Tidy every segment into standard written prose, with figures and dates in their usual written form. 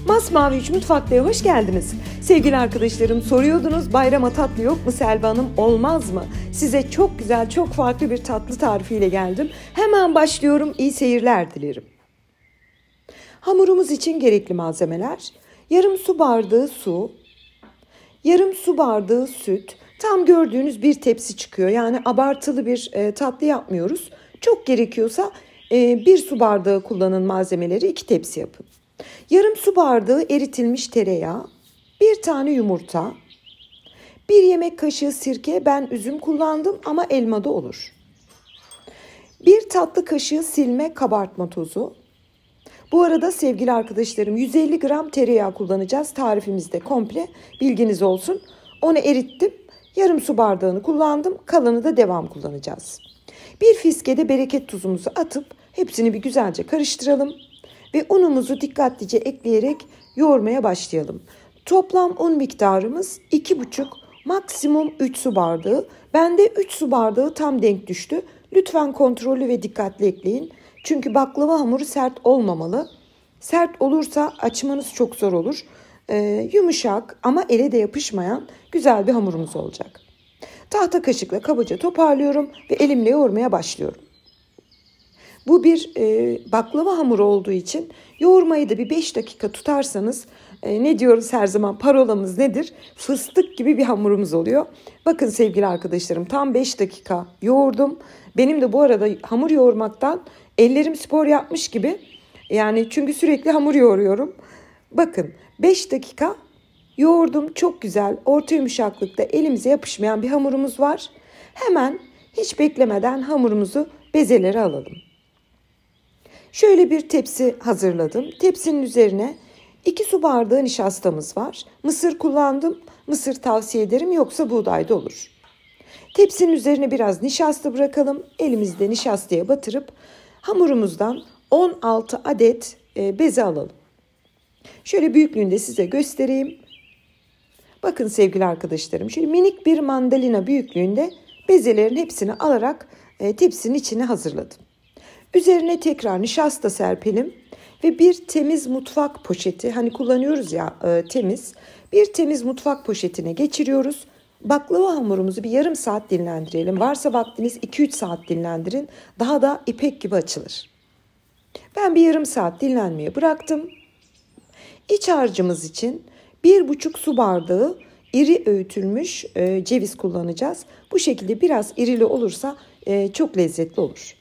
Masmavi 3 Mutfak'ta hoş geldiniz. Sevgili arkadaşlarım, soruyordunuz bayrama tatlı yok mu Selva Hanım, olmaz mı? Size çok güzel, çok farklı bir tatlı tarifiyle geldim. Hemen başlıyorum, iyi seyirler dilerim. Hamurumuz için gerekli malzemeler: yarım su bardağı su, yarım su bardağı süt, tam gördüğünüz bir tepsi çıkıyor. Yani abartılı bir tatlı yapmıyoruz. Çok gerekiyorsa bir su bardağı kullanın malzemeleri, 2 tepsi yapın. Yarım su bardağı eritilmiş tereyağı, bir tane yumurta, 1 yemek kaşığı sirke, ben üzüm kullandım ama elma da olur. 1 tatlı kaşığı silme kabartma tozu. Bu arada sevgili arkadaşlarım, 150 gram tereyağı kullanacağız tarifimizde, komple bilginiz olsun. Onu erittim, yarım su bardağını kullandım, kalanı da devam kullanacağız. Bir fiskede bereket tuzumuzu atıp hepsini bir güzelce karıştıralım. Ve unumuzu dikkatlice ekleyerek yoğurmaya başlayalım. Toplam un miktarımız 2,5 maksimum 3 su bardağı. Bende 3 su bardağı tam denk düştü. Lütfen kontrollü ve dikkatli ekleyin. Çünkü baklava hamuru sert olmamalı. Sert olursa açmanız çok zor olur. Yumuşak ama ele de yapışmayan güzel bir hamurumuz olacak. Tahta kaşıkla kabaca toparlıyorum ve elimle yoğurmaya başlıyorum. Bu bir baklava hamuru olduğu için yoğurmayı da bir 5 dakika tutarsanız ne diyoruz her zaman, parolamız nedir? Fıstık gibi bir hamurumuz oluyor. Bakın sevgili arkadaşlarım, tam 5 dakika yoğurdum. Benim de bu arada hamur yoğurmaktan ellerim spor yapmış gibi. Yani çünkü sürekli hamur yoğuruyorum. Bakın 5 dakika yoğurdum, çok güzel orta yumuşaklıkta elimize yapışmayan bir hamurumuz var. Hemen hiç beklemeden hamurumuzu bezelere alalım. Şöyle bir tepsi hazırladım. Tepsinin üzerine 2 su bardağı nişastamız var. Mısır kullandım. Mısır tavsiye ederim, yoksa buğday da olur. Tepsinin üzerine biraz nişasta bırakalım. Elimizde nişastaya batırıp hamurumuzdan 16 adet beze alalım. Şöyle büyüklüğünde size göstereyim. Bakın sevgili arkadaşlarım, şöyle minik bir mandalina büyüklüğünde bezelerin hepsini alarak tepsinin içine hazırladım. Üzerine tekrar nişasta serpelim ve bir temiz mutfak poşeti, hani kullanıyoruz ya temiz, bir temiz mutfak poşetine geçiriyoruz. Baklava hamurumuzu bir yarım saat dinlendirelim. Varsa vaktiniz 2-3 saat dinlendirin. Daha da ipek gibi açılır. Ben bir yarım saat dinlenmeye bıraktım. İç harcımız için 1,5 su bardağı iri öğütülmüş ceviz kullanacağız. Bu şekilde biraz irili olursa çok lezzetli olur.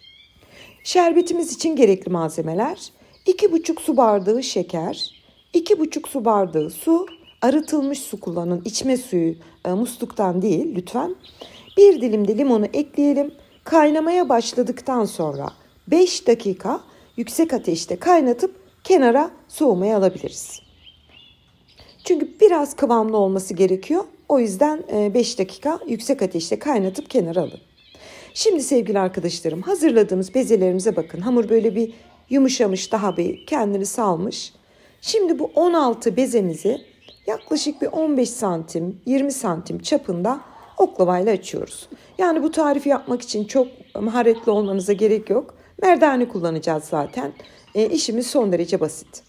Şerbetimiz için gerekli malzemeler: 2,5 su bardağı şeker, 2,5 su bardağı su, arıtılmış su kullanın, içme suyu, musluktan değil lütfen. 1 dilim de limonu ekleyelim. Kaynamaya başladıktan sonra 5 dakika yüksek ateşte kaynatıp kenara soğumaya alabiliriz. Çünkü biraz kıvamlı olması gerekiyor. O yüzden 5 dakika yüksek ateşte kaynatıp kenara alın. Şimdi sevgili arkadaşlarım, hazırladığımız bezelerimize bakın. Hamur böyle bir yumuşamış, daha bir kendini salmış. Şimdi bu 16 bezemizi yaklaşık bir 15 santim, 20 santim çapında oklavayla açıyoruz. Yani bu tarifi yapmak için çok maharetli olmanıza gerek yok. Merdane kullanacağız zaten. İşimiz son derece basit.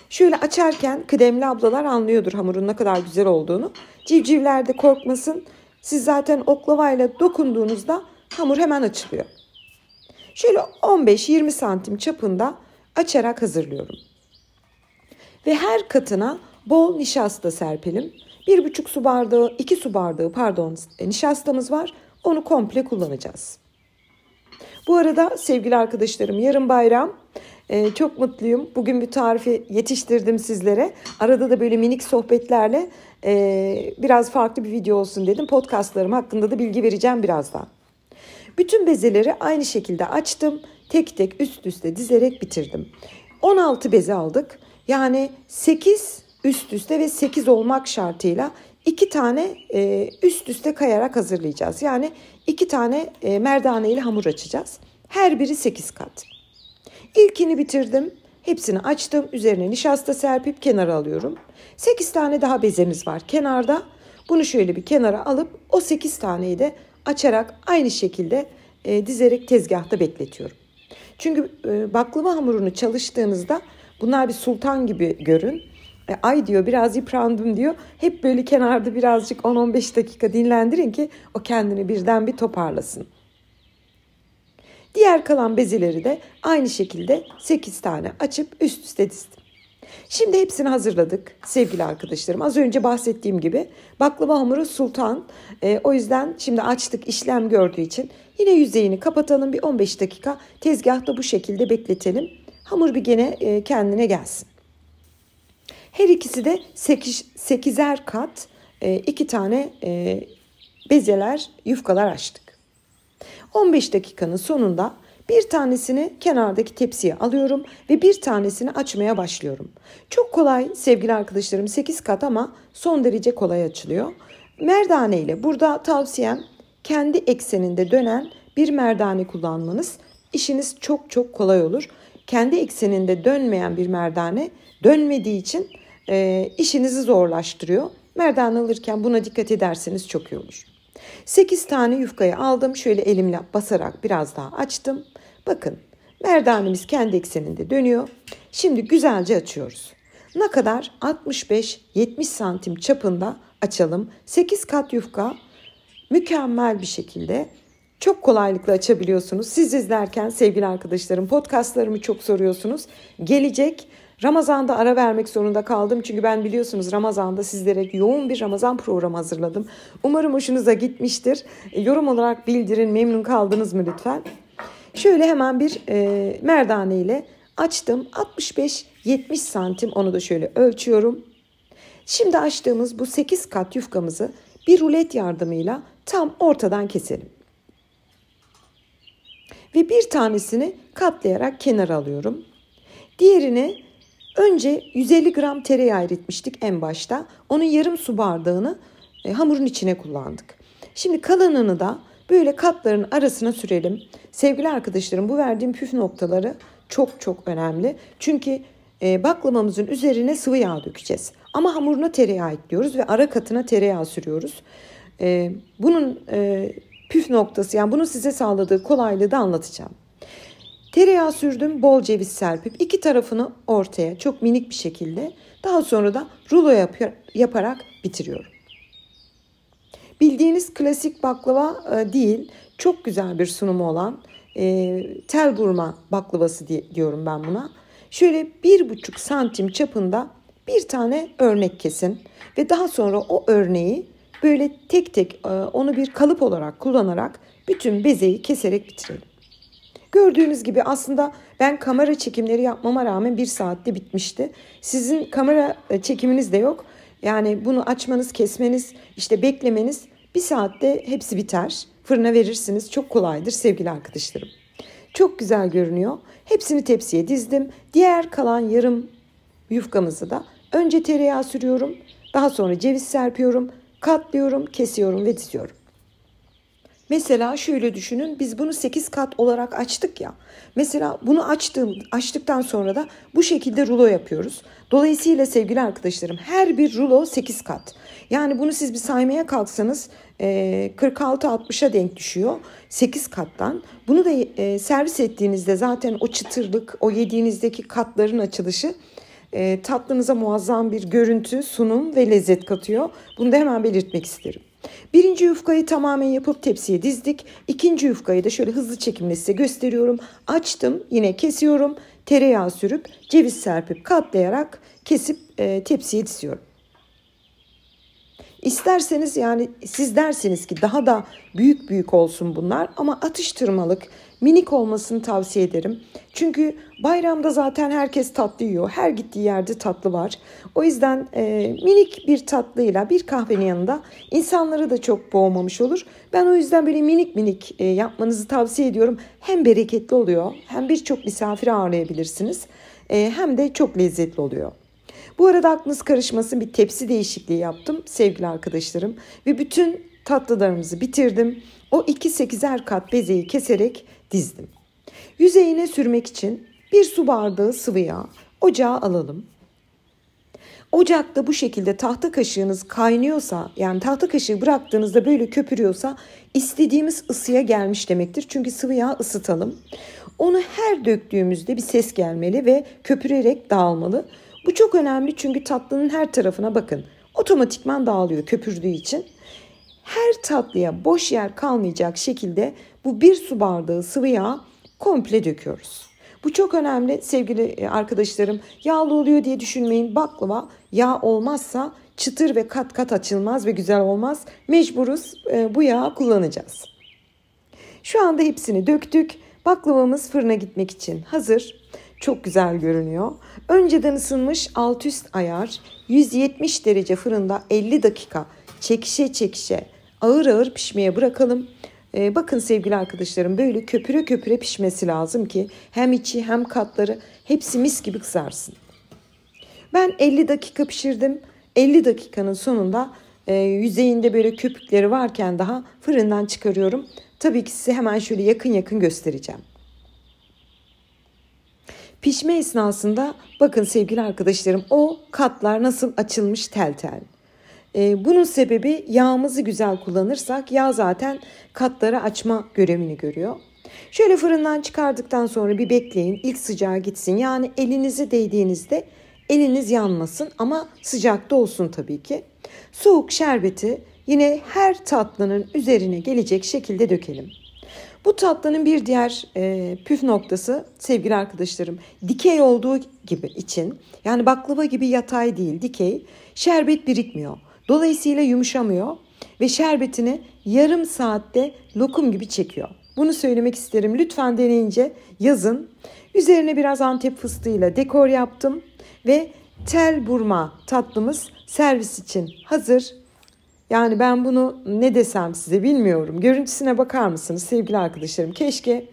Şöyle açarken kıdemli ablalar anlıyordur hamurun ne kadar güzel olduğunu. Civcivler de korkmasın. Siz zaten oklavayla dokunduğunuzda hamur hemen açılıyor. Şöyle 15-20 santim çapında açarak hazırlıyorum. Ve her katına bol nişasta serpelim. 1,5 su bardağı, 2 su bardağı nişastamız var. Onu komple kullanacağız. Bu arada sevgili arkadaşlarım, yarın bayram. Çok mutluyum. Bugün bir tarifi yetiştirdim sizlere. Arada da böyle minik sohbetlerle biraz farklı bir video olsun dedim. Podcastlarım hakkında da bilgi vereceğim birazdan. Bütün bezeleri aynı şekilde açtım. Tek tek üst üste dizerek bitirdim. 16 beze aldık. Yani 8 üst üste ve 8 olmak şartıyla 2 tane üst üste kayarak hazırlayacağız. Yani 2 tane merdane ile hamur açacağız. Her biri 8 kat. İlkini bitirdim. Hepsini açtım. Üzerine nişasta serpip kenara alıyorum. 8 tane daha bezemiz var kenarda. Bunu şöyle bir kenara alıp o 8 taneyi de açarak aynı şekilde dizerek tezgahta bekletiyorum. Çünkü baklava hamurunu çalıştığınızda Bunlar bir sultan gibi görün. Ay diyor biraz yıprandım diyor. Hep böyle kenarda birazcık 10-15 dakika dinlendirin ki o kendini birden bir toparlasın. Diğer kalan bezeleri de aynı şekilde 8 tane açıp üst üste dizdim. Şimdi hepsini hazırladık sevgili arkadaşlarım. Az önce bahsettiğim gibi baklava hamuru sultan. O yüzden şimdi açtık, işlem gördüğü için yine yüzeyini kapatalım. Bir 15 dakika tezgahta bu şekilde bekletelim. Hamur bir gene kendine gelsin. Her ikisi de 8'er kat 2 tane bezeler, yufkalar açtık. 15 dakikanın sonunda bir tanesini kenardaki tepsiye alıyorum ve bir tanesini açmaya başlıyorum. Çok kolay sevgili arkadaşlarım, 8 kat ama son derece kolay açılıyor. Merdane ile, burada tavsiyem kendi ekseninde dönen bir merdane kullanmanız. İşiniz çok çok kolay olur. Kendi ekseninde dönmeyen bir merdane dönmediği için işinizi zorlaştırıyor. Merdane alırken buna dikkat ederseniz çok iyi olur. 8 tane yufkayı aldım. Şöyle elimle basarak biraz daha açtım. Bakın merdanemiz kendi ekseninde dönüyor. Şimdi güzelce açıyoruz. Ne kadar? 65-70 santim çapında açalım. 8 kat yufka mükemmel bir şekilde çok kolaylıkla açabiliyorsunuz. Siz izlerken sevgili arkadaşlarım podcastlarımı çok soruyorsunuz. Gelecek Ramazan'da ara vermek zorunda kaldım. Çünkü ben biliyorsunuz Ramazan'da sizlere yoğun bir Ramazan programı hazırladım. Umarım hoşunuza gitmiştir. Yorum olarak bildirin, memnun kaldınız mı lütfen. Şöyle hemen bir merdane ile açtım. 65-70 santim, onu da şöyle ölçüyorum. Şimdi açtığımız bu 8 kat yufkamızı bir rulet yardımıyla tam ortadan keselim. Ve bir tanesini katlayarak kenara alıyorum. Diğerini önce 150 gram tereyağı eritmiştik en başta. Onun yarım su bardağını hamurun içine kullandık. Şimdi kalanını da böyle katların arasına sürelim. Sevgili arkadaşlarım, bu verdiğim püf noktaları çok çok önemli. Çünkü baklavamızın üzerine sıvı yağ dökeceğiz. Ama hamuruna tereyağı ekliyoruz ve ara katına tereyağı sürüyoruz. Bunun püf noktası, yani bunun size sağladığı kolaylığı da anlatacağım. Tereyağı sürdüm, bol ceviz serpip iki tarafını ortaya çok minik bir şekilde, daha sonra da rulo yaparak bitiriyorum. Bildiğiniz klasik baklava değil, çok güzel bir sunumu olan tel burma baklavası diyorum ben buna. Şöyle 1,5 santim çapında bir tane örnek kesin ve daha sonra o örneği böyle tek tek onu bir kalıp olarak kullanarak bütün bezeyi keserek bitirelim. Gördüğünüz gibi aslında ben kamera çekimleri yapmama rağmen 1 saatte bitmişti. Sizin kamera çekiminiz de yok. Yani bunu açmanız, kesmeniz, işte beklemeniz 1 saatte hepsi biter. Fırına verirsiniz. Çok kolaydır sevgili arkadaşlarım. Çok güzel görünüyor. Hepsini tepsiye dizdim. Diğer kalan yarım yufkamızı da önce tereyağı sürüyorum. Daha sonra ceviz serpiyorum. Katlıyorum, kesiyorum ve diziyorum. Mesela şöyle düşünün, biz bunu 8 kat olarak açtık ya. Mesela bunu açtıktan sonra da bu şekilde rulo yapıyoruz. Dolayısıyla sevgili arkadaşlarım, her bir rulo 8 kat. Yani bunu siz bir saymaya kalksanız 46-60'a denk düşüyor 8 kattan. Bunu da servis ettiğinizde zaten o çıtırlık, o yediğinizdeki katların açılışı tatlınıza muazzam bir görüntü, sunum ve lezzet katıyor. Bunu da hemen belirtmek isterim. Birinci yufkayı tamamen yapıp tepsiye dizdik. İkinci yufkayı da şöyle hızlı çekimle size gösteriyorum. Açtım, yine kesiyorum. Tereyağı sürüp, ceviz serpip, katlayarak kesip tepsiye diziyorum. İsterseniz, yani siz dersiniz ki daha da büyük büyük bunlar, ama atıştırmalık, minik olmasını tavsiye ederim. Çünkü bayramda zaten herkes tatlı yiyor. Her gittiği yerde tatlı var. O yüzden minik bir tatlıyla bir kahvenin yanında insanları da çok boğmamış olur. Ben o yüzden böyle minik yapmanızı tavsiye ediyorum. Hem bereketli oluyor, hem birçok misafir ağırlayabilirsiniz. Hem de çok lezzetli oluyor. Bu arada aklınız karışmasın, bir tepsi değişikliği yaptım sevgili arkadaşlarım. Ve bütün tatlılarımızı bitirdim. O 8'er kat bezeyi keserek dizdim. Yüzeyine sürmek için 1 su bardağı sıvı yağ ocağa alalım. Ocakta bu şekilde tahta kaşığınız kaynıyorsa, yani tahta kaşığı bıraktığınızda böyle köpürüyorsa istediğimiz ısıya gelmiş demektir. Çünkü sıvı yağ ısıtalım. Onu her döktüğümüzde bir ses gelmeli ve köpürerek dağılmalı. Bu çok önemli çünkü tatlının her tarafına bakın. Otomatikman dağılıyor köpürdüğü için. Her tatlıya boş yer kalmayacak şekilde bu 1 su bardağı sıvı yağ komple döküyoruz. Bu çok önemli sevgili arkadaşlarım. Yağlı oluyor diye düşünmeyin. Baklava yağ olmazsa çıtır ve kat kat açılmaz ve güzel olmaz. Mecburuz bu yağı kullanacağız. Şu anda hepsini döktük. Baklavamız fırına gitmek için hazır. Çok güzel görünüyor. Önceden ısınmış alt üst ayar 170 derece fırında 50 dakika çekişe çekişe ağır ağır pişmeye bırakalım. Bakın sevgili arkadaşlarım, böyle köpüre köpüre pişmesi lazım ki hem içi hem katları hepsi mis gibi kızarsın. Ben 50 dakika pişirdim. 50 dakikanın sonunda yüzeyinde böyle köpükleri varken daha fırından çıkarıyorum. Tabii ki size hemen şöyle yakın yakın göstereceğim. Pişme esnasında bakın sevgili arkadaşlarım, o katlar nasıl açılmış tel tel. Bunun sebebi yağımızı güzel kullanırsak yağ zaten katları açma görevini görüyor. Şöyle fırından çıkardıktan sonra bir bekleyin, ilk sıcağı gitsin. Yani elinizi değdiğinizde eliniz yanmasın ama sıcakta olsun tabii ki. Soğuk şerbeti yine her tatlının üzerine gelecek şekilde dökelim. Bu tatlının bir diğer püf noktası sevgili arkadaşlarım, dikey olduğu gibi için, yani baklava gibi yatay değil, dikey, şerbet birikmiyor. Dolayısıyla yumuşamıyor ve şerbetini yarım saatte lokum gibi çekiyor. Bunu söylemek isterim. Lütfen deneyince yazın. Üzerine biraz Antep fıstığıyla dekor yaptım ve tel burma tatlımız servis için hazır. Yani ben bunu ne desem size bilmiyorum. Görüntüsüne bakar mısınız sevgili arkadaşlarım? Keşke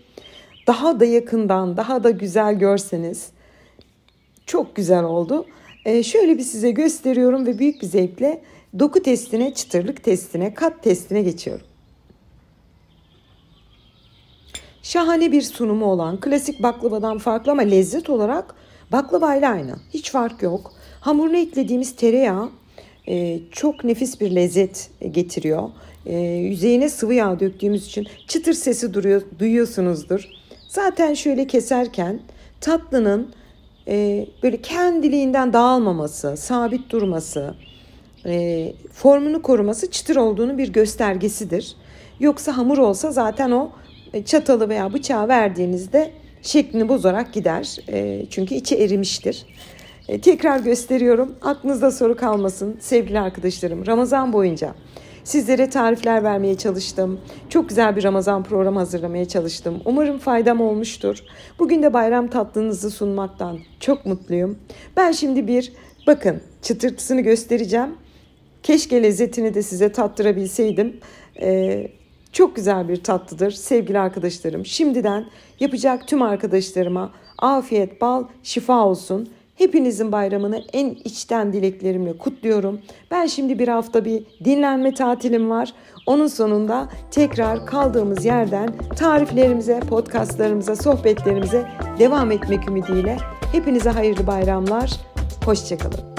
daha da yakından, daha da güzel görseniz. Çok güzel oldu. Şöyle bir size gösteriyorum ve büyük bir zevkle doku testine, çıtırlık testine, kat testine geçiyorum. Şahane bir sunumu olan klasik baklavadan farklı ama lezzet olarak baklavayla aynı. Hiç fark yok. Hamuruna eklediğimiz tereyağı çok nefis bir lezzet getiriyor. Yüzeyine sıvı yağ döktüğümüz için çıtır sesi duyuyorsunuzdur. Zaten şöyle keserken tatlının böyle kendiliğinden dağılmaması, sabit durması, formunu koruması çıtır olduğunu bir göstergesidir. Yoksa hamur olsa zaten o çatalı veya bıçağı verdiğinizde şeklini bozarak gider. Çünkü içi erimiştir. Tekrar gösteriyorum. Aklınızda soru kalmasın sevgili arkadaşlarım. Ramazan boyunca sizlere tarifler vermeye çalıştım. Çok güzel bir Ramazan programı hazırlamaya çalıştım. Umarım faydam olmuştur. Bugün de bayram tatlınızı sunmaktan çok mutluyum. Ben şimdi bakın çıtırtısını göstereceğim. Keşke lezzetini de size tattırabilseydim. Çok güzel bir tatlıdır sevgili arkadaşlarım. Şimdiden yapacak tüm arkadaşlarıma afiyet, bal, şifa olsun. Hepinizin bayramını en içten dileklerimle kutluyorum. Ben şimdi bir hafta bir dinlenme tatilim var. Onun sonunda tekrar kaldığımız yerden tariflerimize, podcastlarımıza, sohbetlerimize devam etmek ümidiyle. Hepinize hayırlı bayramlar. Hoşça kalın.